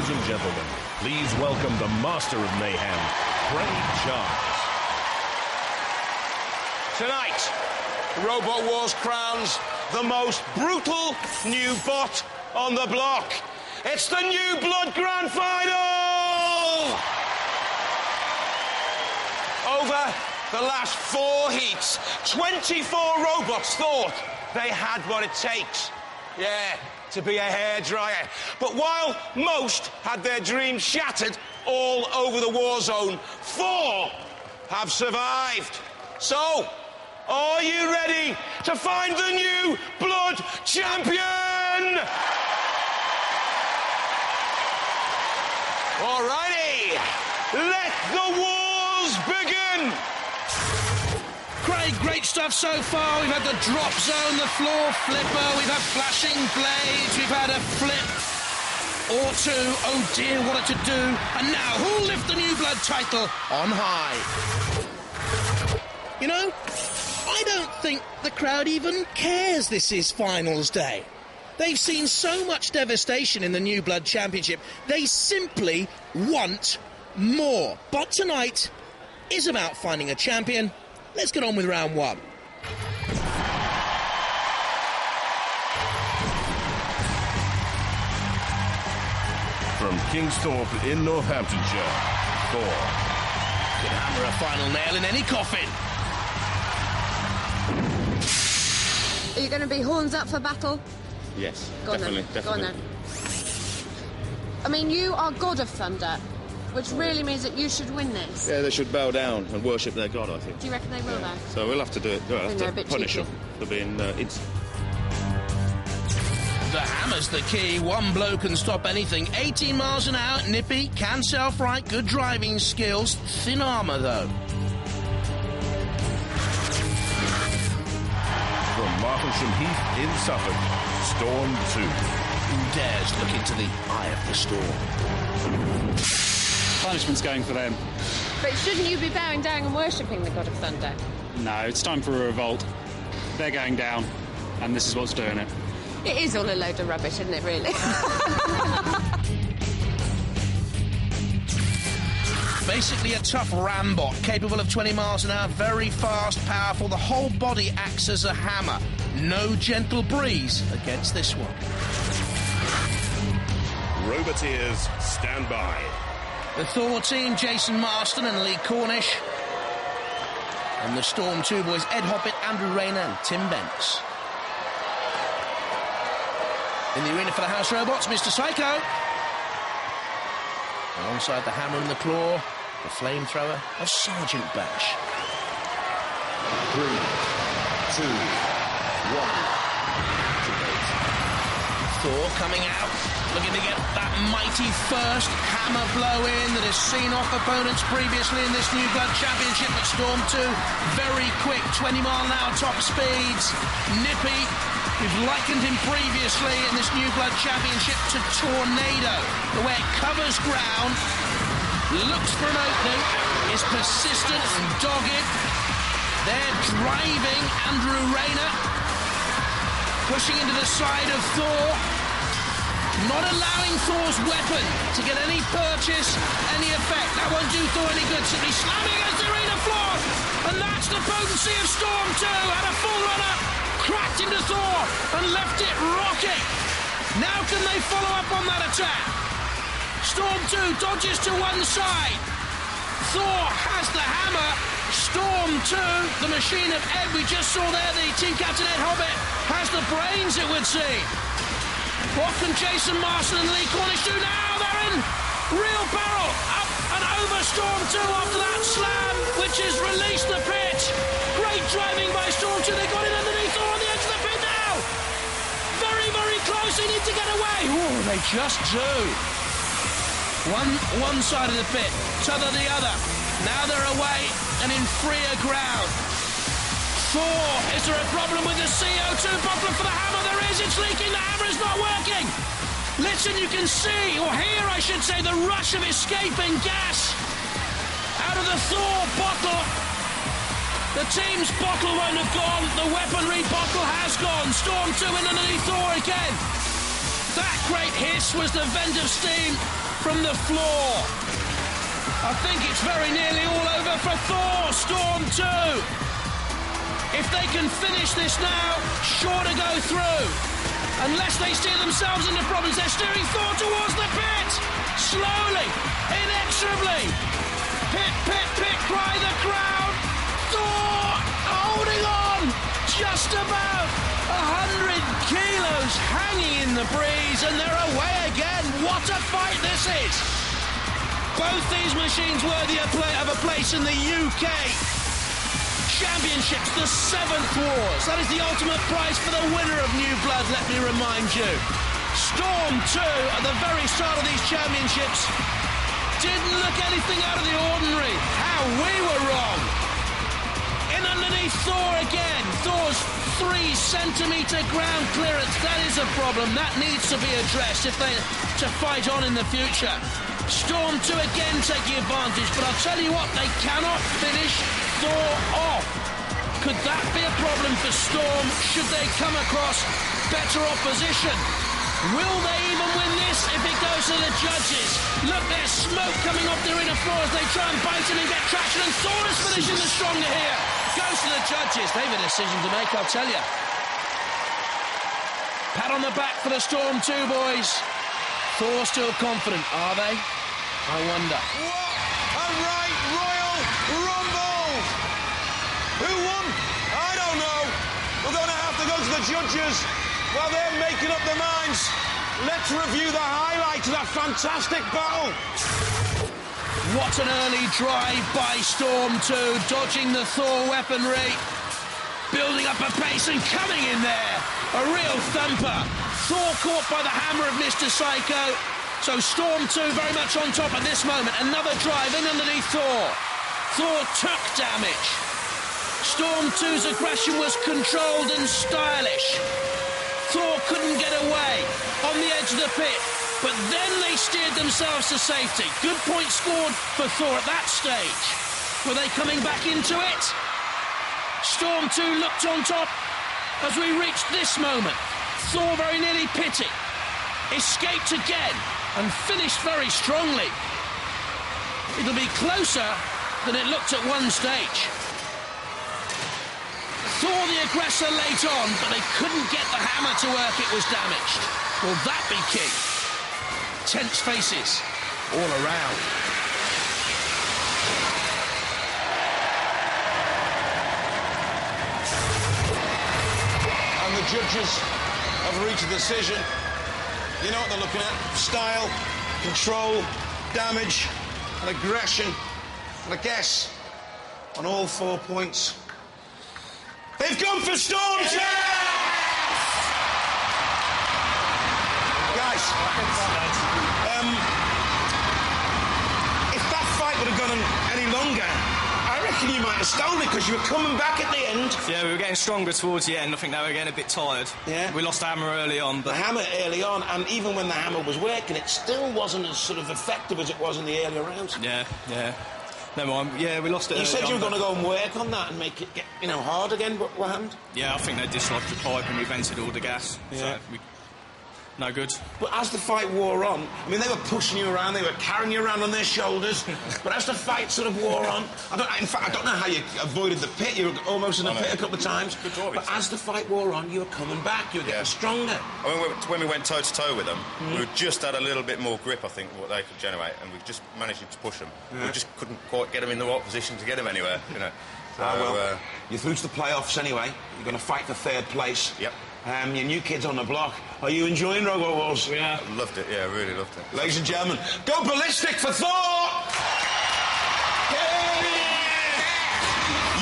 Ladies and gentlemen, please welcome the master of mayhem, Craig Charles. Tonight, Robot Wars crowns the most brutal new bot on the block. It's the New Blood Grand Final! Over the last 4 heats, 24 robots thought they had what it takes. Yeah, to be a hairdryer. But while most had their dreams shattered all over the war zone, 4 have survived. So, are you ready to find the New Blood Champion? Alrighty, let the wars begin! Craig, great stuff so far. We've had the drop zone, the floor flipper, we've had flashing blades, we've had a flip or 2. Oh dear, what a to-do. And now, who'll lift the New Blood title on high? You know, I don't think the crowd even cares this is finals day. They've seen so much devastation in the New Blood Championship, they simply want more. But tonight is about finding a champion. Let's get on with round 1. From Kingsthorpe in Northamptonshire, Thor. Could hammer a final nail in any coffin. Are you going to be horns up for battle? Yes, Go definitely. Go on then. I mean, you are God of Thunder, which really means that you should win this. Yeah, they should bow down and worship their god, I think. Do you reckon they will, though? So we'll have to do it. We'll have they're a to bit punish cheeky. them for being instant. The hammer's the key. One blow can stop anything. 18 miles an hour, nippy, can self-right, good driving skills. Thin armour, though. From Martlesham Heath in Suffolk, Storm 2. Who dares look into the eye of the storm? Punishment's going for them. But shouldn't you be bowing down and worshipping the God of Thunder? No, it's time for a revolt. They're going down, and this is what's doing it. It is all a load of rubbish, isn't it, really? Basically a tough rambot, capable of 20 miles an hour, very fast, powerful. The whole body acts as a hammer. No gentle breeze against this one. Roboteers, stand by. The Thor team, Jason Marston and Lee Cornish. And the Storm 2 boys, Ed Hoppett, Andrew Rayner and Tim Bents. In the arena for the House Robots, Mr. Psycho. Alongside the hammer and the claw, the flamethrower of Sergeant Bash. 3, 2, 1. Thor coming out, looking to get that mighty first hammer blow in that has seen off opponents previously in this New Blood Championship. But Storm 2, very quick, 20 mile an hour top speeds. Nippy, we've likened him previously in this New Blood Championship to Tornado, the way it covers ground, looks for an opening, is persistent and dogged. They're driving Andrew Rayner, pushing into the side of Thor, not allowing Thor's weapon to get any purchase, any effect. That won't do Thor any good, simply slamming against the arena floor. And that's the potency of Storm 2. Had a full run-up, cracked into Thor and left it rocking. Now can they follow up on that attack? Storm 2 dodges to one side. Thor has the hammer. Storm 2, the machine of Ed we just saw there, the team captain Ed Hobbit, has the brains, it would seem. What can Jason Marston and Lee Cornish do now? They're in real peril. Up and over Storm 2 after that slam, which has released the pitch. Great driving by Storm 2. They got it underneath Thor on the edge of the pit now. Very, very close. They need to get away. Oh, they just do. One side of the pit, t'other the other. Now they're away and in freer ground. Thor, is there a problem with the CO2 bottle for the hammer? There is, it's leaking, the hammer is not working. Listen, you can see, or hear I should say, the rush of escaping gas out of the Thor bottle. The team's bottle won't have gone, the weaponry bottle has gone. Storm 2 in underneath Thor again. That great hiss was the vent of steam from the floor. I think it's very nearly all over for Thor. Storm 2. If they can finish this now, sure to go through. Unless they steer themselves into problems, they're steering Thor towards the pit. Slowly, inexorably. Pit, pit, pit, cry the crowd. Thor holding on. Just about 100 kilos hanging in the breeze, and they're away again. What a fight this is. Both these machines worthy of a place in the UK Championships, the 7th Wars. That is the ultimate prize for the winner of New Blood, let me remind you. Storm 2, at the very start of these championships, didn't look anything out of the ordinary. How we were wrong. In underneath Thor again. Thor's 3-centimetre ground clearance. That is a problem. That needs to be addressed if they're to fight on in the future. Storm 2 again taking advantage, but I'll tell you what, they cannot finish Thor off. Could that be a problem for Storm should they come across better opposition? Will they even win this if it goes to the judges? Look, there's smoke coming off the arena floor as they try and bite it and get traction, and Thor is finishing the stronger here. Goes to the judges. They've a decision to make, I'll tell you. Pat on the back for the Storm 2 boys. Thor still confident, are they? I wonder. What a right royal rumble! Who won? I don't know. We're going to have to go to the judges while they're making up their minds. Let's review the highlights of that fantastic battle. What an early drive by Storm 2, dodging the Thor weaponry, building up a pace and coming in there. A real thumper. Thor caught by the hammer of Mr. Psycho. So Storm 2 very much on top at this moment. Another drive in underneath Thor. Thor took damage. Storm 2's aggression was controlled and stylish. Thor couldn't get away on the edge of the pit. But then they steered themselves to safety. Good point scored for Thor at that stage. Were they coming back into it? Storm 2 looked on top as we reached this moment. Thor very nearly pitted. Escaped again and finished very strongly. It'll be closer than it looked at one stage. Thor the aggressor late on, but they couldn't get the hammer to work. It was damaged. Will that be key? Tense faces all around. And the judges have reached a decision. You know what they're looking at. Style, control, damage, and aggression. And I guess, on all 4 points, they've gone for Storm 2! Guys, if that fight would have gone on any longer, I reckon you might have stolen it because you were coming back at the end. Yeah, we were getting stronger towards the end. I think they were getting a bit tired. Yeah. We lost the hammer early on. But The hammer early on, and even when the hammer was working, it still wasn't as sort of effective as it was in the earlier rounds. Yeah. Never mind. Yeah, we lost it. You early said you were on, going to go and work on that and make it get, hard again. What happened? Yeah, I think they dislodged the pipe and we vented all the gas. Yeah. So no good. But as the fight wore on, I mean, they were pushing you around, they were carrying you around on their shoulders. But as the fight sort of wore on, I don't know how you avoided the pit. You were almost in the pit a couple of times. But as the fight wore on, you were coming back. You were getting stronger. I mean, when we went toe-to-toe with them, we just had a little bit more grip, I think, what they could generate, and we just managed to push them. We just couldn't quite get them in the right position to get them anywhere, So, you're through to the playoffs anyway. You're going to fight for 3rd place. Yep. Your new kids on the block. Are you enjoying Robotwars? Yeah. Loved it, yeah, really loved it. Ladies and gentlemen, go ballistic for Thor! Yeah!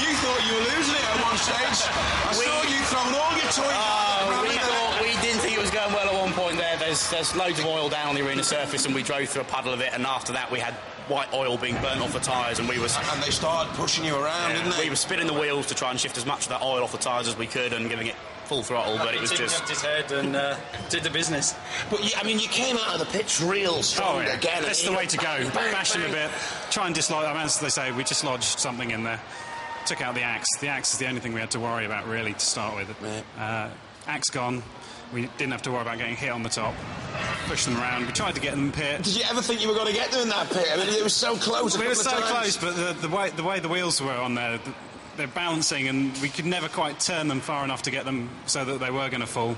You thought you were losing it at one stage. I saw you throwing all your toys We didn't think it was going well at one point there. There's loads of oil down on the arena surface and we drove through a puddle of it, and after that we had white oil being burnt off the tyres, and we were... And they started pushing you around, didn't they? We were spinning the wheels to try and shift as much of that oil off the tyres as we could and giving it full throttle, but it was just... his head and did the business. But, you keem out of the pits real strong again. That's the way to go. Bash him a bit. Try and dislodge... I mean, as they say, we dislodged something in there. Took out the axe. The axe is the only thing we had to worry about, really, to start with. Axe gone. We didn't have to worry about getting hit on the top. pushed them around. We tried to get them in pit. Did you ever think you were going to get them in that pit? I mean, it was so close. We were so close, but the way the wheels were on there, they're bouncing, and we could never quite turn them far enough to get them so that they were going to fall.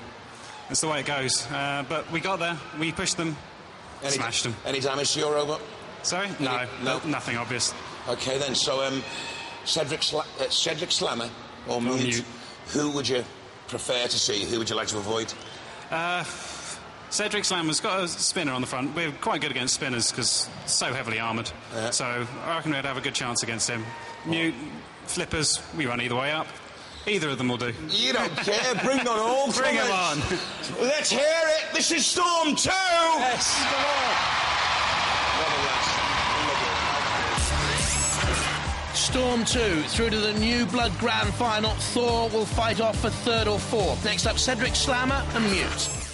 That's the way it goes. But we got there. We pushed them, smashed them. Any damage to your robot? Sorry? No, nothing obvious. OK, then. So, Cedric Slammer or Mute, who would you prefer to see? Who would you like to avoid? Cedric Slammer's got a spinner on the front. We're quite good against spinners because so heavily armoured. Yeah. So I reckon we'd have a good chance against him. Mute, flippers, we run either way up. Either of them will do. You don't care. Bring on all. Bring them on. Let's hear it. This is Storm 2. Yes. Come on. Storm 2 through to the New Blood Grand Final. Thor will fight off for third or fourth. Next up, Cedric Slammer and Mute.